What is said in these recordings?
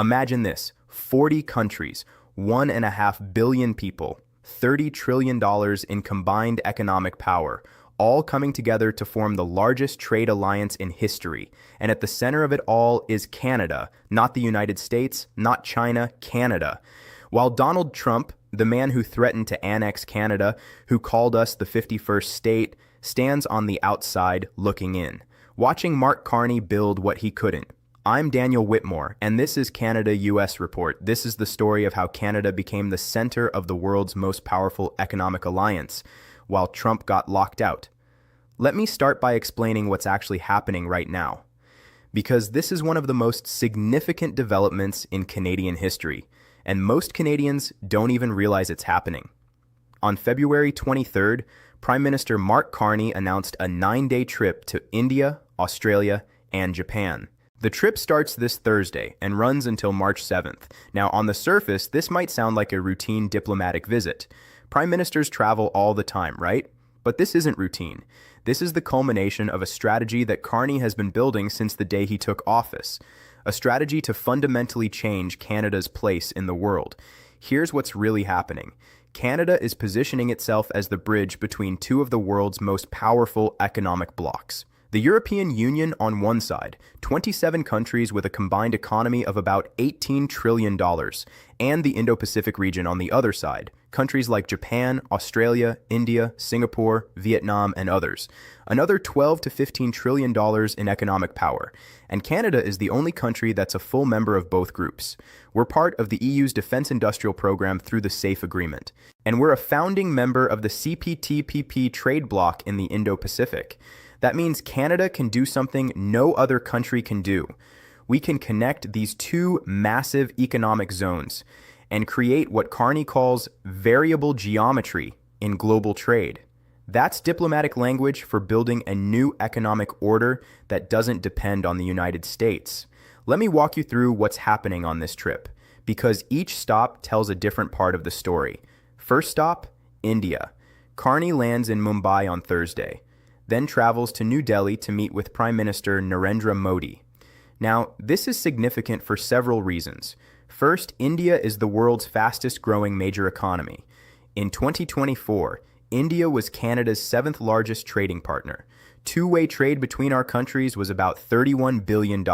Imagine this, 40 countries, 1.5 billion people, $30 trillion in combined economic power, all coming together to form the largest trade alliance in history. And at the center of it all is Canada, not the United States, not China, Canada. While Donald Trump, the man who threatened to annex Canada, who called us the 51st state, stands on the outside looking in, watching Mark Carney build what he couldn't. I'm Daniel Whitmore, and this is Canada-US Report. This is the story of how Canada became the center of the world's most powerful economic alliance, while Trump got locked out. Let me start by explaining what's actually happening right now, because this is one of the most significant developments in Canadian history, and most Canadians don't even realize it's happening. On February 23rd, Prime Minister Mark Carney announced a 9-day trip to India, Australia, and Japan. The trip starts this Thursday and runs until March 7th. Now, on the surface, this might sound like a routine diplomatic visit. Prime ministers travel all the time, right? But this isn't routine. This is the culmination of a strategy that Carney has been building since the day he took office. A strategy to fundamentally change Canada's place in the world. Here's what's really happening. Canada is positioning itself as the bridge between two of the world's most powerful economic blocs. The European Union on one side, 27 countries with a combined economy of about $18 trillion, and the Indo-Pacific region on the other side, countries like Japan, Australia, India, Singapore, Vietnam, and others. Another $12 to $15 trillion in economic power. And Canada is the only country that's a full member of both groups. We're part of the EU's defense industrial program through the SAFE agreement. And we're a founding member of the CPTPP trade bloc in the Indo-Pacific. That means Canada can do something no other country can do. We can connect these two massive economic zones and create what Carney calls variable geometry in global trade. That's diplomatic language for building a new economic order that doesn't depend on the United States. Let me walk you through what's happening on this trip, because each stop tells a different part of the story. First stop, India. Carney lands in Mumbai on Thursday, then travels to New Delhi to meet with Prime Minister Narendra Modi. Now, this is significant for several reasons. First, India is the world's fastest growing major economy. In 2024, India was Canada's 7th largest trading partner. Two-way trade between our countries was about $31 billion.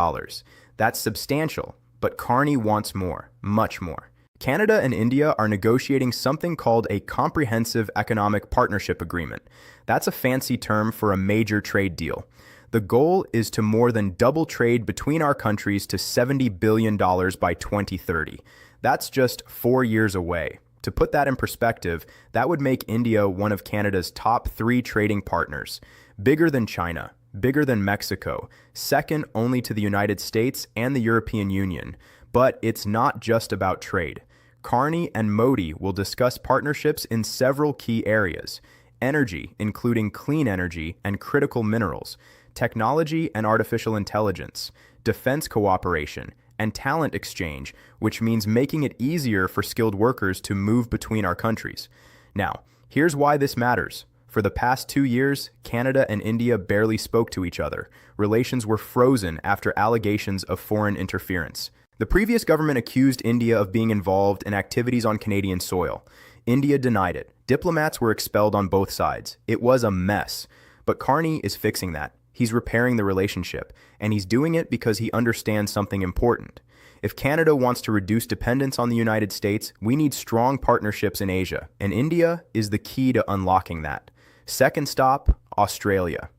That's substantial, but Carney wants more, much more. Canada and India are negotiating something called a Comprehensive Economic Partnership Agreement. That's a fancy term for a major trade deal. The goal is to more than double trade between our countries to $70 billion by 2030. That's just 4 years away. To put that in perspective, that would make India one of Canada's top 3 trading partners. Bigger than China, bigger than Mexico, second only to the United States and the European Union. But it's not just about trade. Carney and Modi will discuss partnerships in several key areas: energy, including clean energy and critical minerals, technology and artificial intelligence, defense cooperation, and talent exchange, which means making it easier for skilled workers to move between our countries. Now, here's why this matters. For the past 2 years, Canada and India barely spoke to each other. Relations were frozen after allegations of foreign interference. The previous government accused India of being involved in activities on Canadian soil. India denied it. Diplomats were expelled on both sides. It was a mess. But Carney is fixing that. He's repairing the relationship, and he's doing it because he understands something important. If Canada wants to reduce dependence on the United States, we need strong partnerships in Asia, and India is the key to unlocking that. Second stop, Australia.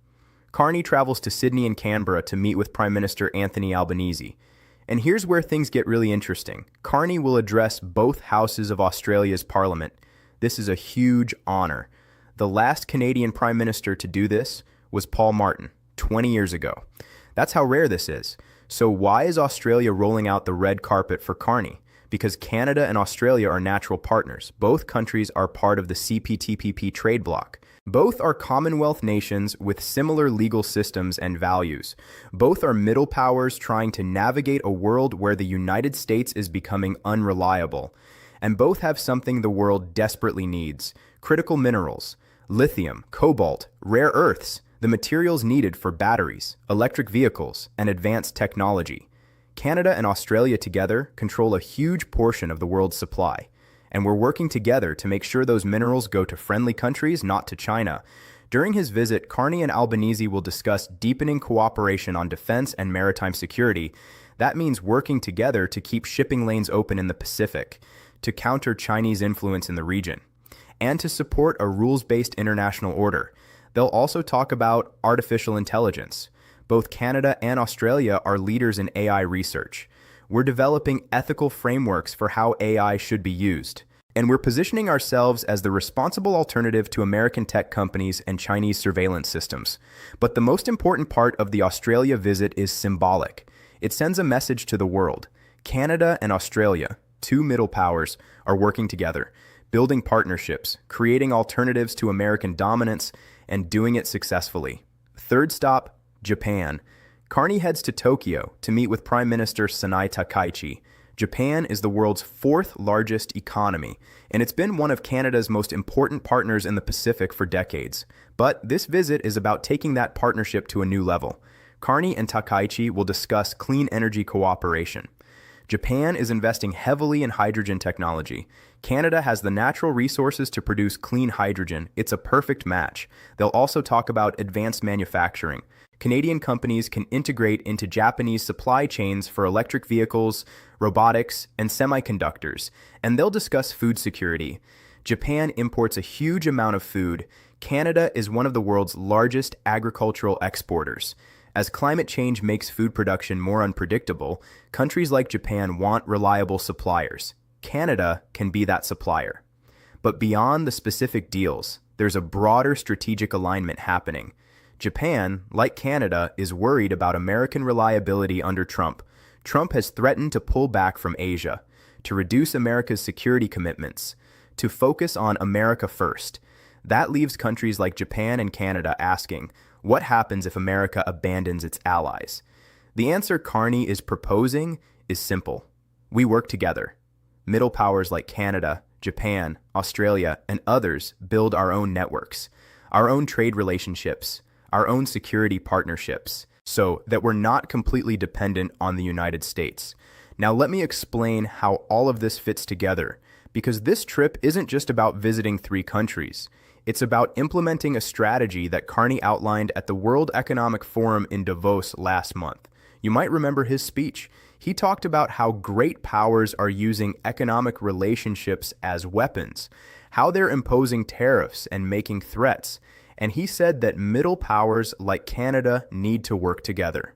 Carney travels to Sydney and Canberra to meet with Prime Minister Anthony Albanese. And here's where things get really interesting. Carney will address both houses of Australia's parliament. This is a huge honor. The last Canadian Prime Minister to do this was Paul Martin, 20 years ago. That's how rare this is. So why is Australia rolling out the red carpet for Carney? Because Canada and Australia are natural partners. Both countries are part of the CPTPP trade bloc. Both are Commonwealth nations with similar legal systems and values. Both are middle powers trying to navigate a world where the United States is becoming unreliable. And both have something the world desperately needs: critical minerals, lithium, cobalt, rare earths, the materials needed for batteries, electric vehicles, and advanced technology. Canada and Australia together control a huge portion of the world's supply, and we're working together to make sure those minerals go to friendly countries, not to China. During his visit, Carney and Albanese will discuss deepening cooperation on defense and maritime security. That means working together to keep shipping lanes open in the Pacific, to counter Chinese influence in the region, and to support a rules-based international order. They'll also talk about artificial intelligence. Both Canada and Australia are leaders in AI research. We're developing ethical frameworks for how AI should be used. And we're positioning ourselves as the responsible alternative to American tech companies and Chinese surveillance systems. But the most important part of the Australia visit is symbolic. It sends a message to the world. Canada and Australia, two middle powers, are working together, building partnerships, creating alternatives to American dominance, and doing it successfully. Third stop, Japan. Carney heads to Tokyo to meet with Prime Minister Sanai Takaichi. Japan is the world's fourth largest economy, and it's been one of Canada's most important partners in the Pacific for decades. But this visit is about taking that partnership to a new level. Carney and Takaichi will discuss clean energy cooperation. Japan is investing heavily in hydrogen technology. Canada has the natural resources to produce clean hydrogen. It's a perfect match. They'll also talk about advanced manufacturing. Canadian companies can integrate into Japanese supply chains for electric vehicles, robotics, and semiconductors, and they'll discuss food security. Japan imports a huge amount of food. Canada is one of the world's largest agricultural exporters. As climate change makes food production more unpredictable, countries like Japan want reliable suppliers. Canada can be that supplier. But beyond the specific deals, there's a broader strategic alignment happening. Japan, like Canada, is worried about American reliability under Trump. Trump has threatened to pull back from Asia, to reduce America's security commitments, to focus on America first. That leaves countries like Japan and Canada asking, what happens if America abandons its allies? The answer Carney is proposing is simple. We work together. Middle powers like Canada, Japan, Australia, and others build our own networks, our own trade relationships, our own security partnerships, so that we're not completely dependent on the United States. Now let me explain how all of this fits together, because this trip isn't just about visiting 3 countries. It's about implementing a strategy that Carney outlined at the World Economic Forum in Davos last month. You might remember his speech. He talked about how great powers are using economic relationships as weapons, how they're imposing tariffs and making threats. And he said that middle powers like Canada need to work together.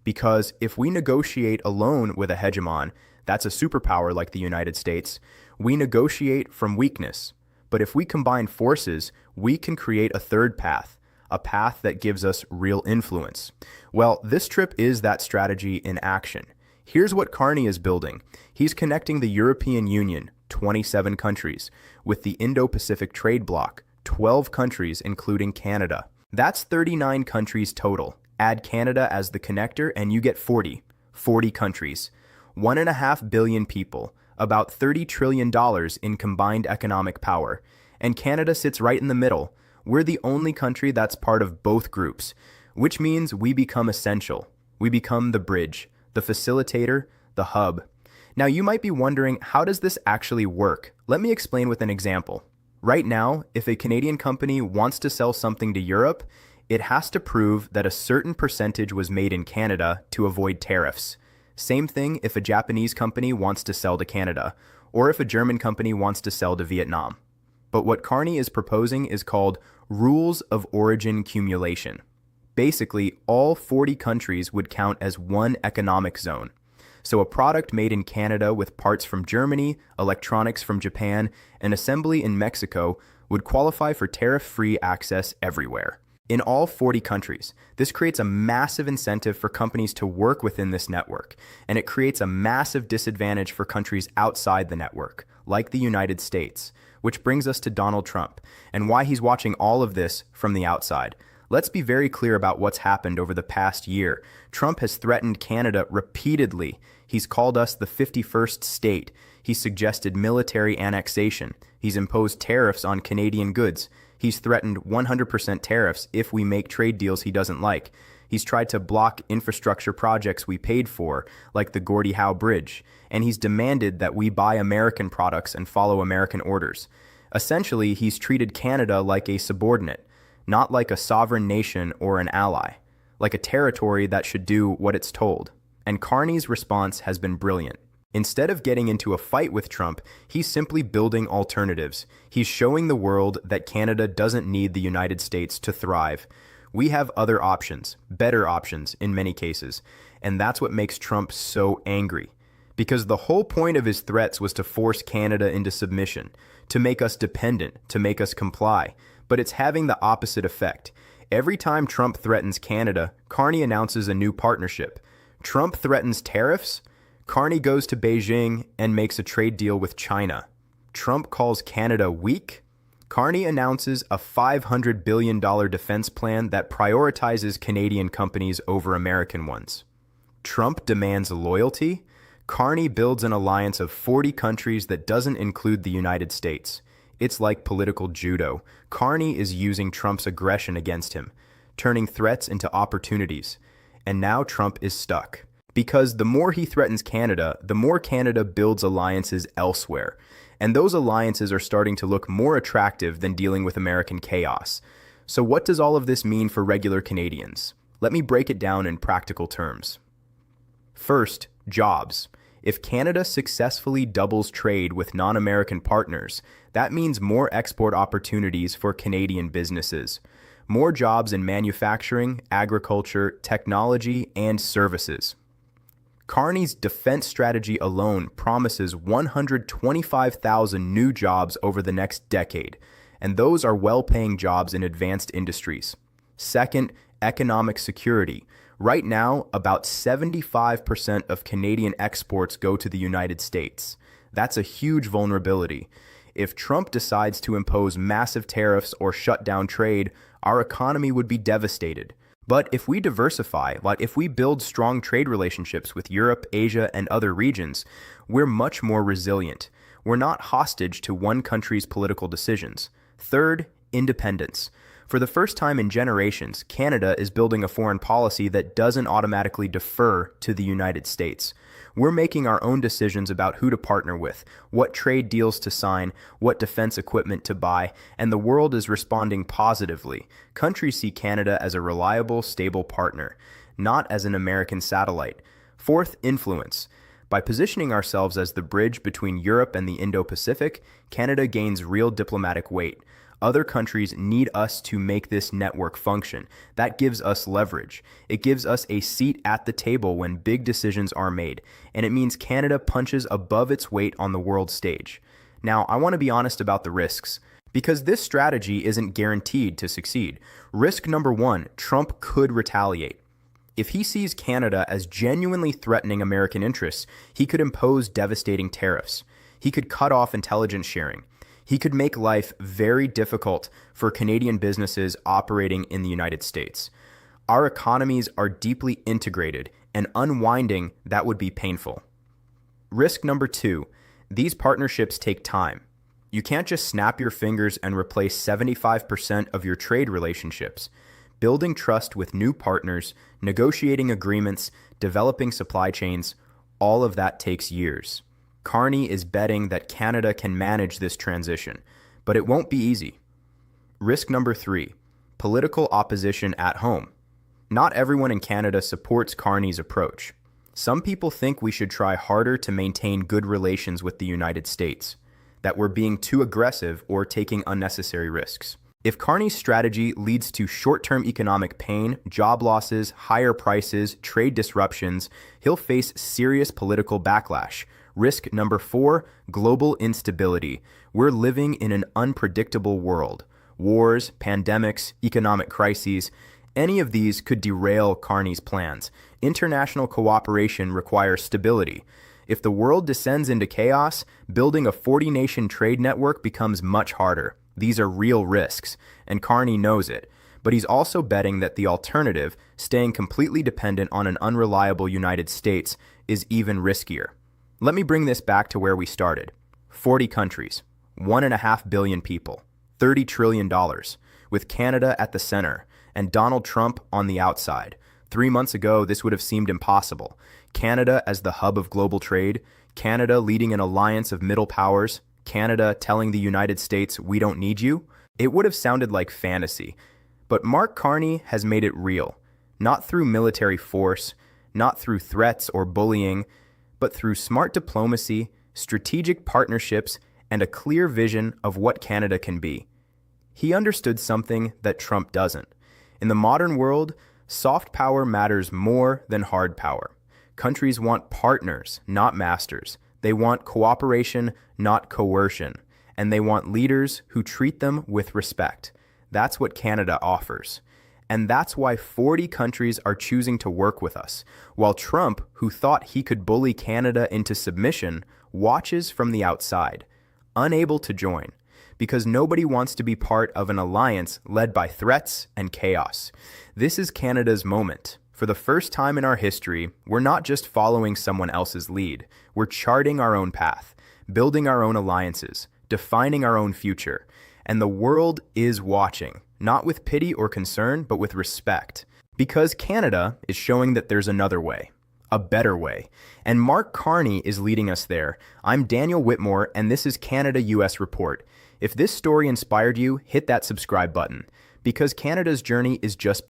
Because if we negotiate alone with a hegemon, that's a superpower like the United States, we negotiate from weakness. But if we combine forces, we can create a third path, a path that gives us real influence. Well, this trip is that strategy in action. Here's what Carney is building. He's connecting the European Union, 27 countries, with the Indo-Pacific trade bloc, 12 countries including Canada. That's 39 countries total. Add Canada as the connector and you get 40 countries. 1.5 billion people, about $30 trillion in combined economic power. And Canada sits right in the middle. We're the only country that's part of both groups, which means we become essential. We become the bridge, the facilitator, the hub. Now you might be wondering, how does this actually work? Let me explain with an example. Right now, if a Canadian company wants to sell something to Europe, it has to prove that a certain percentage was made in Canada to avoid tariffs. Same thing if a Japanese company wants to sell to Canada, or if a German company wants to sell to Vietnam. But what Carney is proposing is called rules of origin cumulation. Basically, all 40 countries would count as one economic zone. So a product made in Canada with parts from Germany, electronics from Japan, and assembly in Mexico would qualify for tariff-free access everywhere. In all 40 countries, this creates a massive incentive for companies to work within this network, and it creates a massive disadvantage for countries outside the network, like the United States, which brings us to Donald Trump, and why he's watching all of this from the outside. Let's be very clear about what's happened over the past year. Trump has threatened Canada repeatedly. He's called us the 51st state. He's suggested military annexation. He's imposed tariffs on Canadian goods. He's threatened 100% tariffs if we make trade deals he doesn't like. He's tried to block infrastructure projects we paid for, like the Gordie Howe Bridge, and he's demanded that we buy American products and follow American orders. Essentially, he's treated Canada like a subordinate, not like a sovereign nation or an ally, like a territory that should do what it's told. And Carney's response has been brilliant. Instead of getting into a fight with Trump, he's simply building alternatives. He's showing the world that Canada doesn't need the United States to thrive. We have other options, better options in many cases, and that's what makes Trump so angry. Because the whole point of his threats was to force Canada into submission, to make us dependent, to make us comply. But it's having the opposite effect. Every time Trump threatens Canada, Carney announces a new partnership. Trump threatens tariffs, Carney goes to Beijing and makes a trade deal with China. Trump calls Canada weak. Carney announces a $500 billion defense plan that prioritizes Canadian companies over American ones. Trump demands loyalty. Carney builds an alliance of 40 countries that doesn't include the United States. It's like political judo. Carney is using Trump's aggression against him, turning threats into opportunities. And now Trump is stuck. Because the more he threatens Canada, the more Canada builds alliances elsewhere. And those alliances are starting to look more attractive than dealing with American chaos. So what does all of this mean for regular Canadians? Let me break it down in practical terms. First, jobs. If Canada successfully doubles trade with non-American partners, that means more export opportunities for Canadian businesses. More jobs in manufacturing, agriculture, technology, and services. Carney's defense strategy alone promises 125,000 new jobs over the next decade, and those are well-paying jobs in advanced industries. Second, economic security. Right now, about 75% of Canadian exports go to the United States. That's a huge vulnerability. If Trump decides to impose massive tariffs or shut down trade, our economy would be devastated. But if we diversify, like if we build strong trade relationships with Europe, Asia, and other regions, we're much more resilient. We're not hostage to one country's political decisions. Third, independence. For the first time in generations, Canada is building a foreign policy that doesn't automatically defer to the United States. We're making our own decisions about who to partner with, what trade deals to sign, what defense equipment to buy, and the world is responding positively. Countries see Canada as a reliable, stable partner, not as an American satellite. Fourth, influence. By positioning ourselves as the bridge between Europe and the Indo-Pacific, Canada gains real diplomatic weight. Other countries need us to make this network function. That gives us leverage. It gives us a seat at the table when big decisions are made, and it means Canada punches above its weight on the world stage. Now, I want to be honest about the risks, because this strategy isn't guaranteed to succeed. Risk number one, Trump could retaliate. If he sees Canada as genuinely threatening American interests, he could impose devastating tariffs. He could cut off intelligence sharing. He could make life very difficult for Canadian businesses operating in the United States. Our economies are deeply integrated, and unwinding that would be painful. Risk number two, these partnerships take time. You can't just snap your fingers and replace 75% of your trade relationships. Building trust with new partners, negotiating agreements, developing supply chains, all of that takes years. Carney is betting that Canada can manage this transition, but it won't be easy. Risk number three, political opposition at home. Not everyone in Canada supports Carney's approach. Some people think we should try harder to maintain good relations with the United States, that we're being too aggressive or taking unnecessary risks. If Carney's strategy leads to short-term economic pain, job losses, higher prices, trade disruptions, he'll face serious political backlash. Risk number four, global instability. We're living in an unpredictable world. Wars, pandemics, economic crises, any of these could derail Carney's plans. International cooperation requires stability. If the world descends into chaos, building a 40-nation trade network becomes much harder. These are real risks, and Carney knows it. But he's also betting that the alternative, staying completely dependent on an unreliable United States, is even riskier. Let me bring this back to where we started. 40 countries, 1.5 billion people, $30 trillion, with Canada at the center, and Donald Trump on the outside. 3 months ago, this would have seemed impossible. Canada as the hub of global trade, Canada leading an alliance of middle powers, Canada telling the United States, we don't need you. It would have sounded like fantasy. But Mark Carney has made it real, not through military force, not through threats or bullying, but through smart diplomacy, strategic partnerships, and a clear vision of what Canada can be. He understood something that Trump doesn't. In the modern world, soft power matters more than hard power. Countries want partners, not masters. They want cooperation, not coercion. And they want leaders who treat them with respect. That's what Canada offers. And that's why 40 countries are choosing to work with us, while Trump, who thought he could bully Canada into submission, watches from the outside, unable to join, because nobody wants to be part of an alliance led by threats and chaos. This is Canada's moment. For the first time in our history, we're not just following someone else's lead. We're charting our own path, building our own alliances, defining our own future. And the world is watching, not with pity or concern, but with respect. Because Canada is showing that there's another way, a better way. And Mark Carney is leading us there. I'm Daniel Whitmore, and this is Canada-US Report. If this story inspired you, hit that subscribe button, because Canada's journey is just